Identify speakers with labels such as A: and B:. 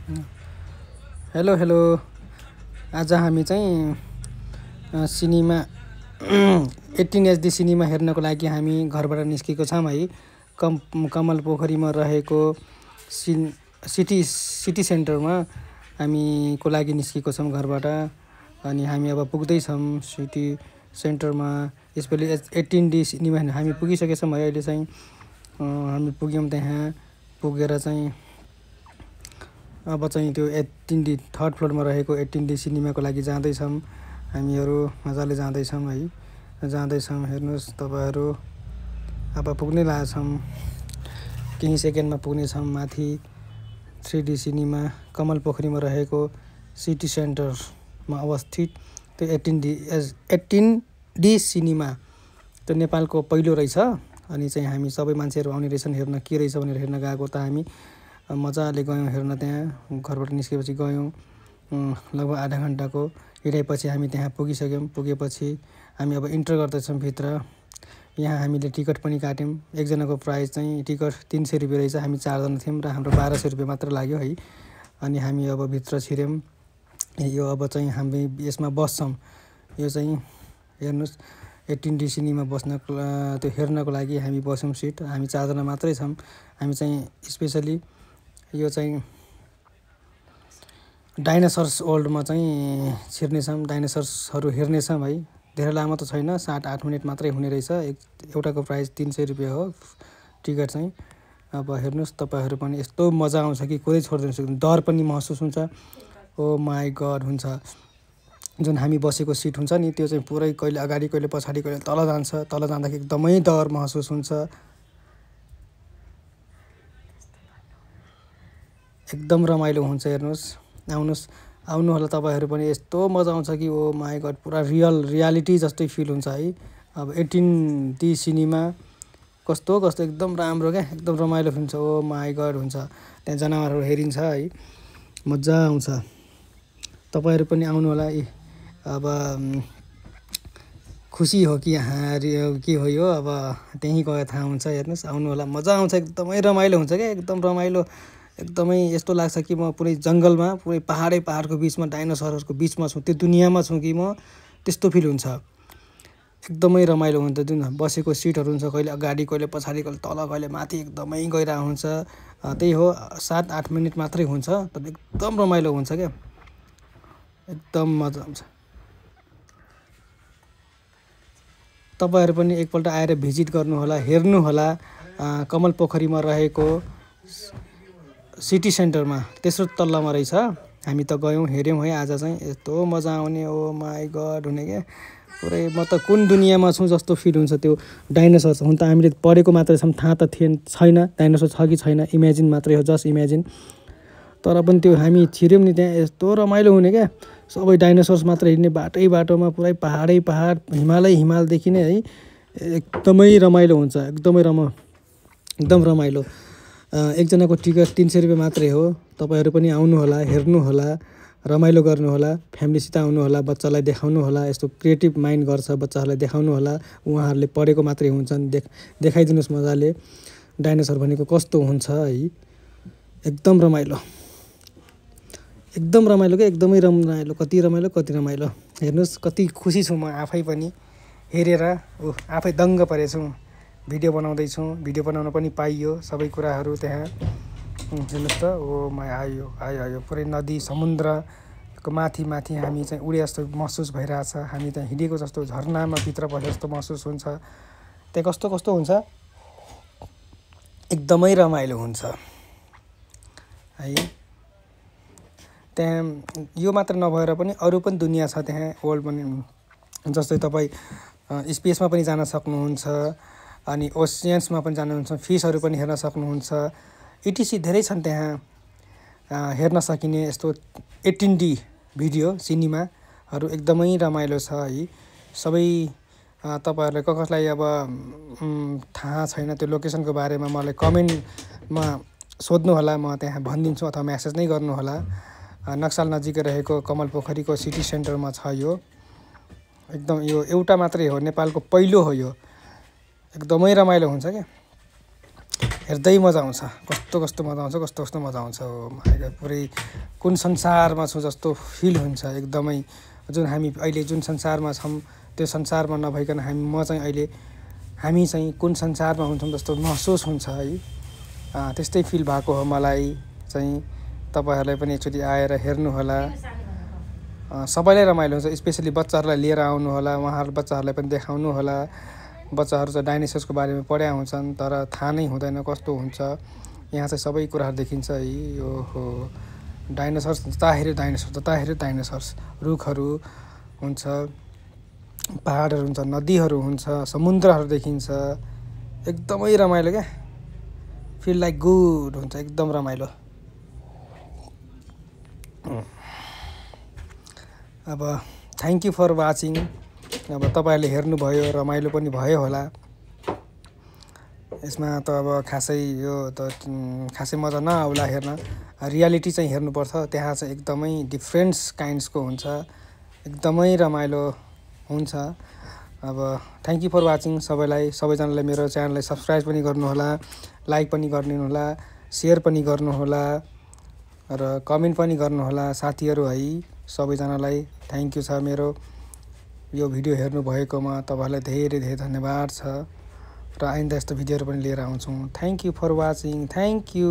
A: Hello hello आज हामी चाहिँ सिनेमा 18 HD सिनेमा हेर्नको लागि हामी घरबाट निस्केको छौँ है। कमल पोखरीमा रहेको सिटी सेन्टरमा हामीको लागि निस्केको छौँ घरबाट। अनि हामी अब पुग्दैछौँ सिटी सेन्टरमा, यसपालि 18D सिनेमा हामी पुगिसकेका छौँ है। अहिले चाहिँ हामी पुग्यौँ, त्यहाँ पुगेर चाहिँ अब चाहिँ त्यो 18D थर्ड फ्लोरमा रहेको 18D सिनेमाको लागि जाँदैछौँ हामीहरू। मजाले जाँदैछौँ है, जाँदैछौँ। हेर्नुहोस् तपाईँहरू, अब पुग्नै लागेछौँ, केही सेकेन्डमा पुग्नेछौँ माथि 3D सिनेमा कमल पोखरीमा रहेको सिटी सेन्टरमा अवस्थित त्यो 18D सिनेमा। त्यो नेपालको पहिलो रहेछ। अनि चाहिँ हामी सबै मान्छेहरू आउने रहेछन् हेर्न, के रहेछ भनेर हेर्न गएको। त हामी मजाले गयौँ हेर्न। त्यहाँ घरबाट निस्केपछि गयौँ, लगभग आधा घन्टाको हिँडाइपछि हामी त्यहाँ पुगिसक्यौँ। पुगेपछि हामी अब इन्टर गर्दैछौँ भित्र। यहाँ हामीले टिकट पनि काट्यौँ। एकजनाको प्राइस चाहिँ टिकट 300 रुपियाँ रहेछ। हामी 4 जना थियौँ र हाम्रो 1200 रुपियाँ मात्र लाग्यो है। अनि हामी अब भित्र छिर्यौँ। यो अब चाहिँ हामी यसमा बस्छौँ। यो चाहिँ हेर्नुहोस् 18D सिनेमा बस्नको त्यो हेर्नको लागि हामी बस्यौँ सिट। हामी 4 जना मात्रै छौँ। हामी चाहिँ स्पेसली यो चाहिँ डाइनासोर्स वर्ल्डमा चाहिँ छिर्नेछौँ, डाइनासोर्सहरू हेर्नेछौँ है। धेरै लामो त छैन, 7-8 मिनट मात्रै हुने रहेछ। एउटाको प्राइस 300 रुपियाँ हो टिकट चाहिँ। अब हेर्नुहोस् तपाईँहरू पनि, यस्तो मजा आउँछ कि कुरै छोड्दैन सक्दैन। डर पनि महसुस हुन्छ, ओ माई गड हुन्छ। जुन हामी बसेको सिट हुन्छ नि, त्यो चाहिँ पुरै कहिले अगाडि कहिले पछाडि कहिले तल जान्छ। तल जाँदाखेरि एकदमै डर महसुस हुन्छ, एकदम रमाइलो हुन्छ। हेर्नुहोस्, आउनु होला तपाईँहरू पनि। यस्तो मजा आउँछ कि ओ माई गड, पुरा रियालिटी जस्तै फिल हुन्छ है। अब 18D सिनेमा कस्तो एकदम राम्रो क्या, एकदम रमाइलो हुन्छ। ओ माई गड हुन्छ। त्यहाँ जनावरहरू हेरिन्छ है, मजा आउँछ। तपाईँहरू पनि आउनु होला। अब खुसी हो कि यहाँ के हो यो, अब त्यहीँ गयो थाहा हुन्छ। हेर्नुहोस्, आउनु होला, मजा आउँछ। एकदमै रमाइलो हुन्छ क्या, एकदम रमाइलो। एकदमै यस्तो लाग्छ कि म पुरै जङ्गलमा, पुरै पहाडको बिचमा, डाइनोसरहरूको बिचमा छु, त्यो दुनियाँमा छु कि म, त्यस्तो फिल हुन्छ। एकदमै रमाइलो हुन्छ। जुन बसेको सिटहरू हुन्छ, कहिले अगाडि कहिले पछाडि कहिले तल कहिले माथि, एकदमै गइरहेको हुन्छ। त्यही हो, 7-8 मिनट मात्रै हुन्छ, तर एकदम रमाइलो हुन्छ क्या, एकदम मजा आउँछ। तपाईँहरू पनि एकपल्ट आएर भिजिट गर्नुहोला, हेर्नुहोला। कमल पोखरीमा रहेको सिटी सेन्टरमा तेस्रो तल्लामा रहेछ। हामी त गयौँ, हेऱ्यौँ है। आज चाहिँ यस्तो मजा आउने, ओ माई गड हुने क्या, पुरै म त कुन दुनियाँमा छु जस्तो फिल हुन्छ। त्यो डाइनोसर हुन त हामीले पढेको मात्रै छौँ, थाहा त छैन डाइनोसर छ कि छैन, इमेजिन मात्रै हो, जस्ट इमेजिन। तर पनि त्यो हामी छिर्यौँ नि त्यहाँ, यस्तो रमाइलो हुने क्या। सबै डाइनोसर्स मात्र हिँड्ने, बाटोमा पुरै पहाड, हिमालदेखि नै है। एकदमै रमाइलो हुन्छ, एकदम रमाइलो। एकजनाको टिकट 300 रुपियाँ मात्रै हो। तपाईँहरू पनि आउनुहोला, हेर्नुहोला, रमाइलो गर्नुहोला। फ्यामिलीसित आउनुहोला, बच्चालाई देखाउनु होला। यस्तो क्रिएटिभ माइन्ड गर्छ बच्चाहरूलाई, देखाउनु होला। उहाँहरूले पढेको मात्रै हुन्छन्, देखाइदिनुहोस् मजाले डाइनोसर भनेको कस्तो हुन्छ है। एकदम रमाइलो क्या, एकदमै रमाइलो। कति रमाइलो हेर्नुहोस्। कति खुसी छु म आफै पनि हेरेर, आफै दङ्ग परेछु। भिडियो बनाउँदैछु, भिडियो बनाउन पनि पाइयो, सबै कुराहरू त्यहाँ। हेर्नुहोस् त, ओ माई आयो पुरै नदी समुद्रको माथि हामी चाहिँ उडे जस्तो महसुस भइरहेछ। हामी त्यहाँ हिँडेको जस्तो, झरनामा भित्र पसे जस्तो महसुस हुन्छ। त्यहाँ कस्तो हुन्छ, एकदमै रमाइलो हुन्छ है। त्यहाँ यो मात्र नभएर पनि अरू पनि दुनियाँ छ त्यहाँ, वर्ल्ड पनि। जस्तै तपाईँ स्पेसमा पनि जान सक्नुहुन्छ, अनि ओसियन्समा पनि जानुहुन्छ, फिसहरू पनि हेर्न सक्नुहुन्छ। इटिसी धेरै छन् त्यहाँ हेर्न सकिने यस्तो 18D भिडियो सिनेमाहरू, एकदमै रमाइलो छ है। सबै तपाईँहरूलाई कसलाई अब थाहा छैन त्यो लोकेसनको बारेमा, मलाई कमेन्टमा सोध्नुहोला, म त्यहाँ भनिदिन्छु, अथवा म्यासेज नै गर्नुहोला। नक्साल नजिकै रहेको कमल पोखरीको सिटी सेन्टरमा छ यो। एकदम यो एउटा मात्रै हो, नेपालको पहिलो हो यो। एकदमै रमाइलो हुन्छ क्या। हेर्दै मजा आउँछ, कस्तो कस्तो मजा आउँछ, कस्तो कस्तो मजा आउँछ। पुरै कुन संसारमा छु जस्तो फिल हुन्छ एकदमै। जुन हामी अहिले जुन संसारमा छौँ त्यो संसारमा नभइकन हामी चाहिँ कुन संसारमा हुन्छौँ जस्तो महसुस हुन्छ है। त्यस्तै फिल भएको हो मलाई चाहिँ। तपाईँहरूलाई पनि एकचोटि आएर हेर्नुहोला, सबैलाई रमाइलो हुन्छ। स्पेसली बच्चाहरूलाई लिएर आउनुहोला, उहाँहरू बच्चाहरूलाई पनि देखाउनु होला। बच्चाहरू चाहिँ डाइनोसर्सको बारेमा पढ्या हुन्छन् तर थाहा नै हुँदैन कस्तो हुन्छ। यहाँ चाहिँ सबै कुराहरू देखिन्छ है। ओहो, डाइनोसर्स जता हेऱ्यो डाइनोसर्स। रुखहरू हुन्छ, पहाडहरू हुन्छ, नदीहरू हुन्छ, समुद्रहरू देखिन्छ। एकदमै रमाइलो क्या, फिल लाइक गुड हुन्छ, एकदम रमाइलो। अब थ्याङ्क यू फर वाचिङ। अब तपाईँहरूले हेर्नुभयो, रमाइलो पनि भयो होला। यसमा त अब खासै मजा नआउला हेर्न, रियालिटी चाहिँ हेर्नुपर्छ। त्यहाँ चाहिँ एकदमै डिफ्रेन्ट काइन्ड्सको हुन्छ, एकदमै रमाइलो हुन्छ। अब थ्याङ्क यू फर वाचिङ सबैजनालाई मेरो च्यानललाई सब्सक्राइब पनि गर्नुहोला, लाइक पनि गरिदिनुहोला, सेयर पनि गर्नुहोला र कमेन्ट पनि गर्नुहोला साथीहरू है। सबैजनालाई थ्याङ्क यू छ। मेरो यो भिडियो हेर्नुभएकोमा तपाईँहरूलाई धेरै धेरै धन्यवाद छ र आइन्दा यस्तो भिडियोहरू पनि लिएर आउँछौँ। Thank you for watching, thank you.